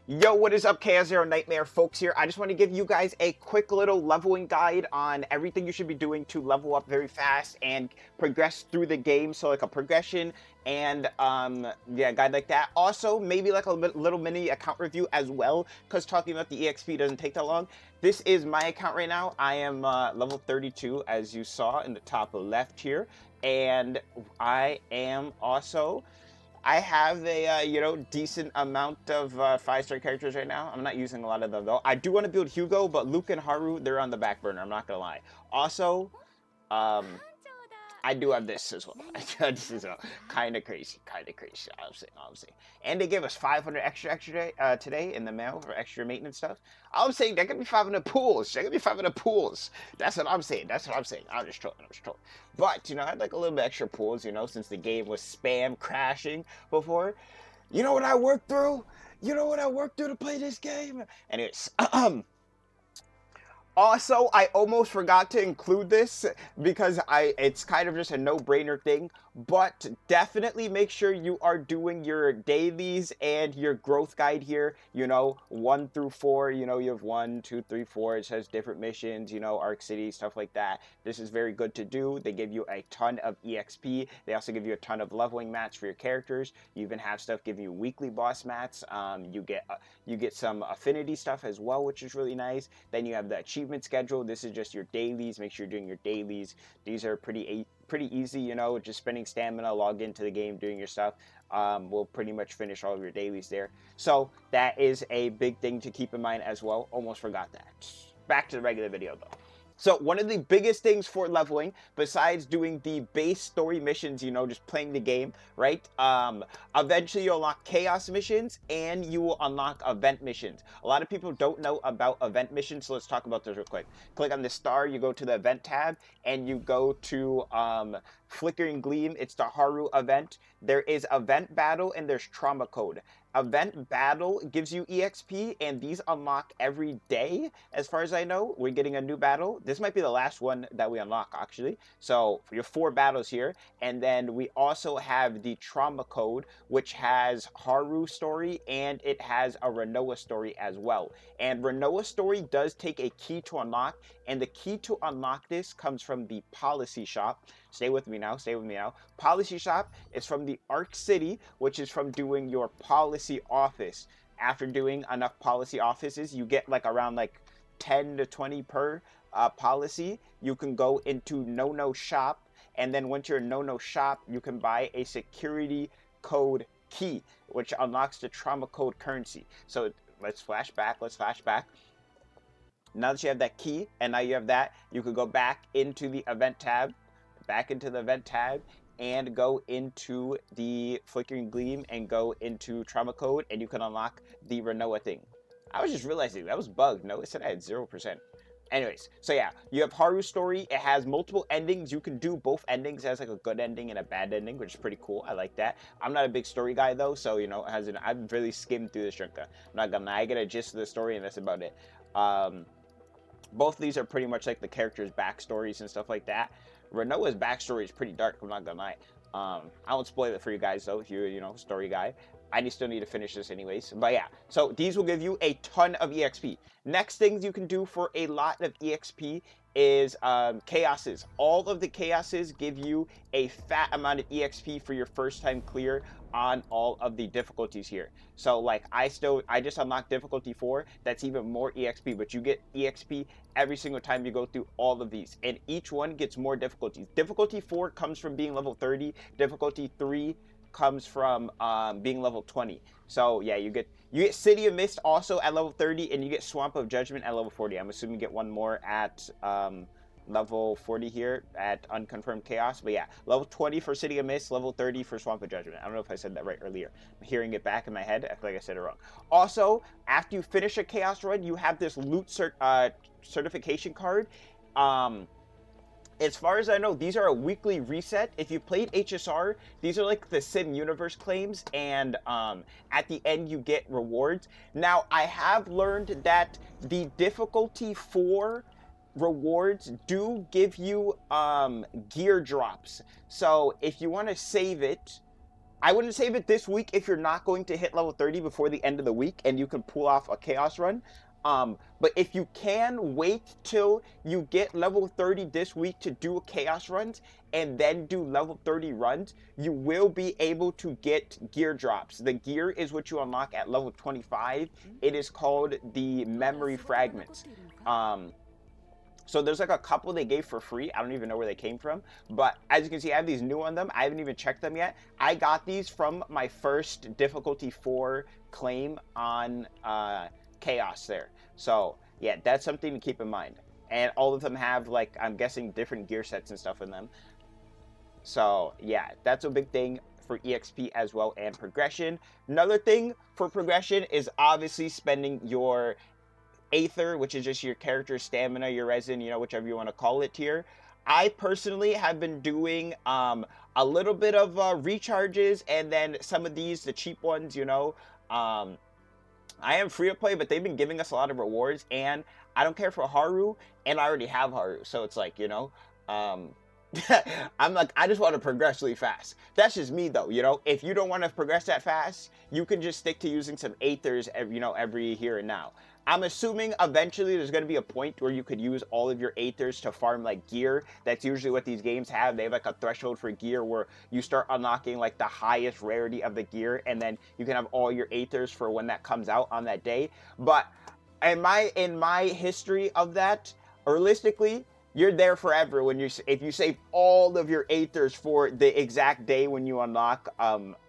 Yo, what is up, Chaos Zero Nightmare folks here? I just want to give you guys a quick little leveling guide on everything you should be doing to level up very fast and progress through the game. So like a progression and yeah, guide like that. Also, maybe like a little mini account review as well, because talking about the EXP doesn't take that long. This is my account right now. I am level 32, as you saw in the top left here, and I am also I have a decent amount of 5-star characters right now. I'm not using a lot of them though. I do want to build Hugo, but Luke and Haru, they're on the back burner. I'm not gonna lie. Also, um, I do have this as well. This is kind of crazy, I'm saying. And they gave us 500 extra today in the mail for extra maintenance stuff. I'm saying there could be 500 pools. There could be 500 pools. That's what I'm saying. I'm just trolling. But I'd like a little bit extra pools. Since the game was spam crashing before. You know what I worked through? To play this game? Anyways, Also, I almost forgot to include this because it's kind of just a no-brainer thing, but definitely make sure you are doing your dailies and your growth guide here, 1 through 4, you have 1, 2, 3, 4, it says different missions, Arc City, stuff like that. This is very good to do. They give you a ton of EXP. They also give you a ton of leveling mats for your characters. You even have stuff giving you weekly boss mats. You get some affinity stuff as well, which is really nice. Then you have the achievement schedule. This is just your dailies. Make sure you're doing your dailies. These are pretty easy, just spending stamina, log into the game, doing your stuff. Will pretty much finish all of your dailies there. So that is a big thing to keep in mind as well. Almost forgot that. Back to the regular video though. So one of the biggest things for leveling, besides doing the base story missions, just playing the game, right? Eventually you'll unlock chaos missions and you will unlock event missions. A lot of people don't know about event missions, so let's talk about those real quick. Click on the star, you go to the event tab, and you go to Flickering Gleam. It's the Haru event. There is event battle and there's trauma code. Event battle gives you EXP, and these unlock every day. As far as I know, we're getting a new battle. This might be the last one that we unlock, actually. So for your 4 battles here, and then we also have the trauma code, which has Haru story and it has a Renoa story as well. And Renoa story does take a key to unlock, and the key to unlock this comes from the policy shop. Stay with me now. Policy shop is from the Arc City, which is from doing your policy office. After doing enough policy offices, you get around 10 to 20 per policy. You can go into No Shop, and then once you're in No Shop, you can buy a security code key, which unlocks the trauma code currency. So let's flash back. Now that you have that key, and now you have that, you could go back into the event tab, and go into the Flickering Gleam and go into trauma code, and you can unlock the Renoa thing. I was just realizing that was bugged. No, it said I had 0%. Anyways, so yeah, you have Haru's story. It has multiple endings. You can do both endings. It has a good ending and a bad ending, which is pretty cool. I like that. I'm not a big story guy though, so I've really skimmed through this junker. I'm not gonna lie, I get a gist of the story and that's about it. Both of these are pretty much like the characters' backstories and stuff like that. Renoa's backstory is pretty dark, I'm not gonna lie. I won't spoil it for you guys though, if you're, story guy. I still need to finish this anyways. But yeah, so these will give you a ton of EXP. Next things you can do for a lot of EXP is chaoses. All of the chaoses give you a fat amount of EXP for your first time clear on all of the difficulties here. So I just unlocked difficulty 4. That's even more EXP, but you get EXP every single time you go through all of these, and each one gets more difficulties. Difficulty 4 comes from being level 30. Difficulty 3 comes from being level 20. So yeah, you get City of Mist also at level 30, and you get Swamp of Judgment at level 40. I'm assuming you get one more at level 40 here at Unconfirmed Chaos. But yeah, level 20 for City of Mist, level 30 for Swamp of Judgment. I don't know if I said that right earlier. I'm hearing it back in my head. I feel like I said it wrong. Also, after you finish a Chaos run, you have this loot certification card. As far as I know, these are a weekly reset. If you played HSR, these are like the Sim Universe claims, and at the end you get rewards. Now, I have learned that the difficulty 4 rewards do give you gear drops. So if you want to save it, I wouldn't save it this week if you're not going to hit level 30 before the end of the week and you can pull off a chaos run. But if you can wait till you get level 30 this week to do chaos runs and then do level 30 runs, you will be able to get gear drops. The gear is what you unlock at level 25. It is called the memory fragments. So there's like a couple they gave for free. I don't even know where they came from. But as you can see, I have these new on them. I haven't even checked them yet. I got these from my first difficulty 4 claim on Chaos there. So yeah, that's something to keep in mind. And all of them have, like, I'm guessing different gear sets and stuff in them. So yeah, that's a big thing for EXP as well, and progression. Another thing for progression is obviously spending your Aether, which is just your character's stamina, your resin, you know, whichever you want to call it here. I personally have been doing a little bit of recharges, and then some of these, the cheap ones, you know. I am free to play, but they've been giving us a lot of rewards, and I don't care for Haru, and I already have Haru, so it's like, you know, I'm like, I just want to progress really fast. That's just me, though, you know. If you don't want to progress that fast, you can just stick to using some Aethers, you know, every here and now. I'm assuming eventually there's going to be a point where you could use all of your Aethers to farm, like, gear. That's usually what these games have. They have, like, a threshold for gear where you start unlocking, like, the highest rarity of the gear, and then you can have all your Aethers for when that comes out on that day. But in my history of that, realistically, you're there forever when if you save all of your Aethers for the exact day when you unlock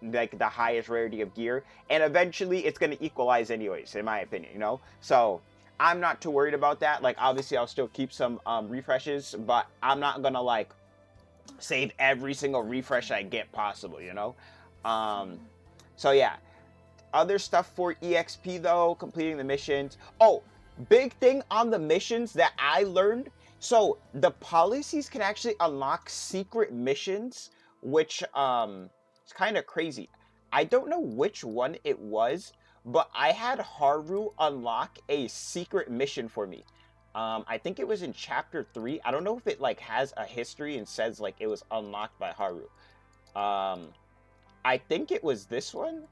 like the highest rarity of gear, and eventually it's going to equalize anyways, in my opinion, you know. So I'm not too worried about that. Like, obviously I'll still keep some refreshes, but I'm not gonna like save every single refresh I get possible, you know. So yeah, other stuff for EXP though, completing the missions. Oh, big thing on the missions that I learned. So the policies can actually unlock secret missions, which is kind of crazy. I don't know which one it was, but I had Haru unlock a secret mission for me. I think it was in chapter 3. I don't know if it like has a history and says like it was unlocked by Haru. I think it was this one.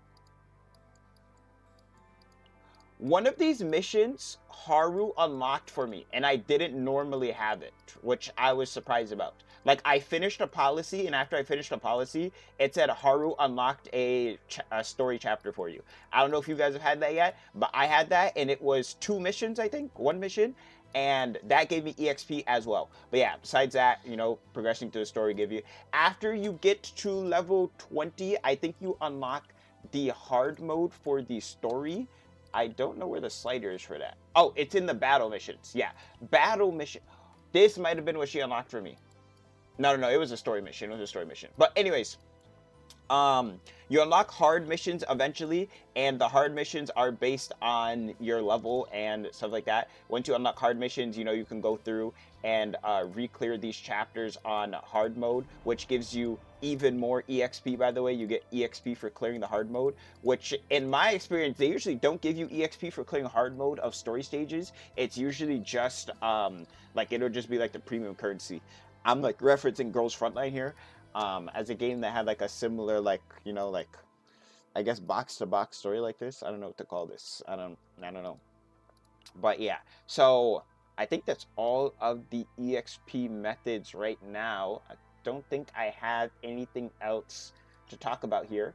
One of these missions, Haru unlocked for me, and I didn't normally have it, which I was surprised about. Like, I finished a policy, and after I finished a policy, it said Haru unlocked a story chapter for you. I don't know if you guys have had that yet, but I had that, and it was 2 missions, I think, 1 mission, and that gave me EXP as well. But yeah, besides that, you know, progressing to the story give you. After you get to level 20, I think you unlock the hard mode for the story. I don't know where the slider is for that. Oh, it's in the battle missions. Yeah, battle mission. This might have been what she unlocked for me. No, it was a story mission. It was a story mission. But anyways, you unlock hard missions eventually, and the hard missions are based on your level and stuff like that. Once you unlock hard missions, you know, you can go through and re-clear these chapters on hard mode, which gives you even more EXP, by the way. You get EXP for clearing the hard mode, which in my experience, they usually don't give you EXP for clearing hard mode of story stages. It's usually just, like, it'll just be like the premium currency. I'm like referencing Girls Frontline here, as a game that had like a similar, like, you know, like, I guess box to box story like this. I don't know what to call this. I don't know. But yeah, so I think that's all of the EXP methods right now. I don't think I have anything else to talk about here.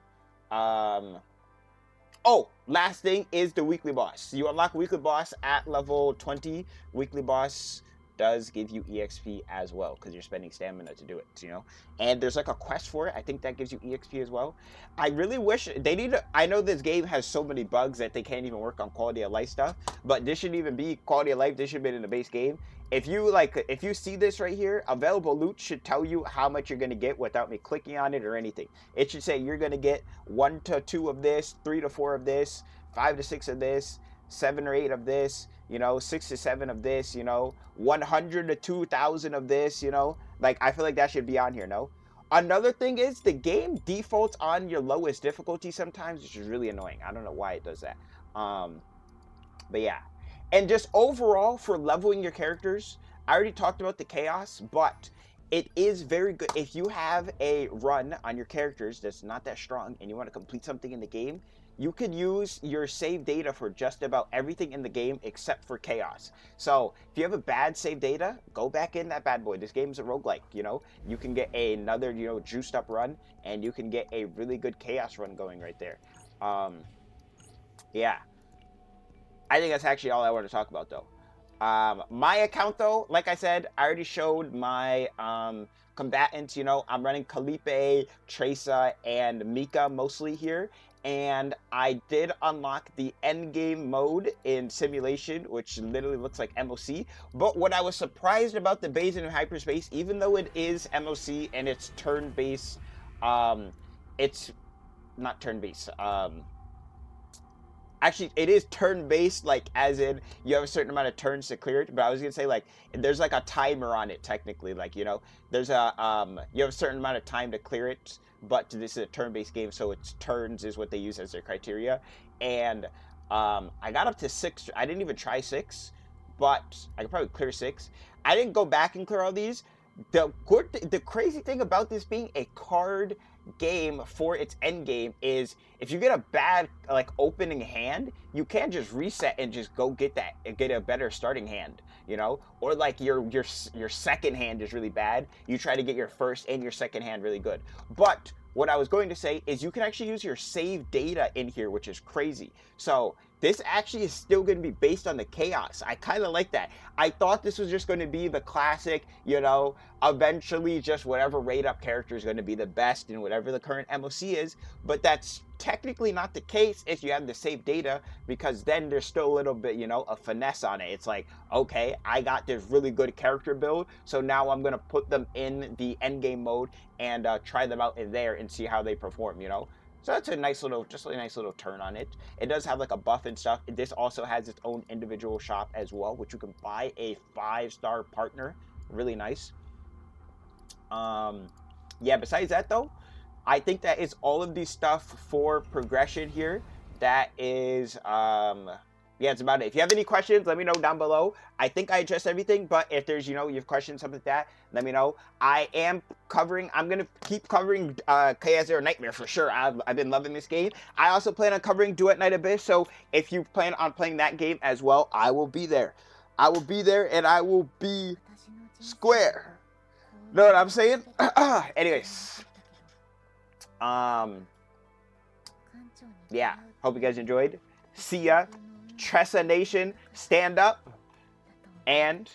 Oh, last thing is the weekly boss. You unlock weekly boss at level 20. Weekly boss does give you EXP as well, because you're spending stamina to do it, you know. And there's like a quest for it. I think that gives you EXP as well. I really wish they need to, I know this game has so many bugs that they can't even work on quality of life stuff, but this shouldn't even be quality of life. This should have been in the base game. If you see this right here, available loot should tell you how much you're going to get without me clicking on it or anything. It should say you're going to get 1 to 2 of this, 3 to 4 of this, 5 to 6 of this, 7 or 8 of this, you know, 6 to 7 of this, you know, 100 to 2,000 of this, you know. Like, I feel like that should be on here, no? Another thing is the game defaults on your lowest difficulty sometimes, which is really annoying. I don't know why it does that. But yeah. And just overall, for leveling your characters, I already talked about the chaos, but it is very good. If you have a run on your characters that's not that strong and you want to complete something in the game, you could use your save data for just about everything in the game except for chaos. So if you have a bad save data, go back in that bad boy. This game's a roguelike, you know? You can get another, you know, juiced up run, and you can get a really good chaos run going right there. Yeah. I think that's actually all I want to talk about, though. My account, though, like I said, I already showed my combatants. You know, I'm running Calipe, Tracer, and Mika mostly here. And I did unlock the endgame mode in Simulation, which literally looks like MOC. But what I was surprised about the base in hyperspace, even though it is MOC and it's turn-based, it's not turn-based. Actually, it is turn-based, like as in you have a certain amount of turns to clear it. But I was gonna say, like, there's like a timer on it technically. Like, you know, there's a you have a certain amount of time to clear it. But this is a turn-based game, so it's turns is what they use as their criteria. And I got up to 6. I didn't even try 6, but I could probably clear 6. I didn't go back and clear all these. The crazy thing about this being a card game for its end game is if you get a bad like opening hand, you can't just reset and just go get a better starting hand, you know? Or like your second hand is really bad, you try to get your first and your second hand really good. But what I was going to say is you can actually use your save data in here, which is crazy. So this actually is still going to be based on the chaos. I kind of like that. I thought this was just going to be the classic, you know, eventually just whatever rate up character is going to be the best in whatever the current MOC is. But that's technically not the case if you have the save data, because then there's still a little bit, you know, a finesse on it. It's like, okay, I got this really good character build, so now I'm going to put them in the endgame mode and try them out in there and see how they perform, you know? So that's a nice little, just a nice little turn on it. It does have like a buff and stuff. This also has its own individual shop as well, which you can buy a 5-star partner. Really nice. Yeah, besides that though, I think that is all of the stuff for progression here. That is, yeah, it's about it. If you have any questions, let me know down below. I think I addressed everything, but if there's, you know, you have questions, something like that, let me know. I'm going to keep covering KS0 Nightmare for sure. I've been loving this game. I also plan on covering Duet Night Abyss, so if you plan on playing that game as well, I will be there. I will be there, and I will be square. Know what I'm saying? Anyways. Yeah, hope you guys enjoyed. See ya. Tressa Nation, stand up, and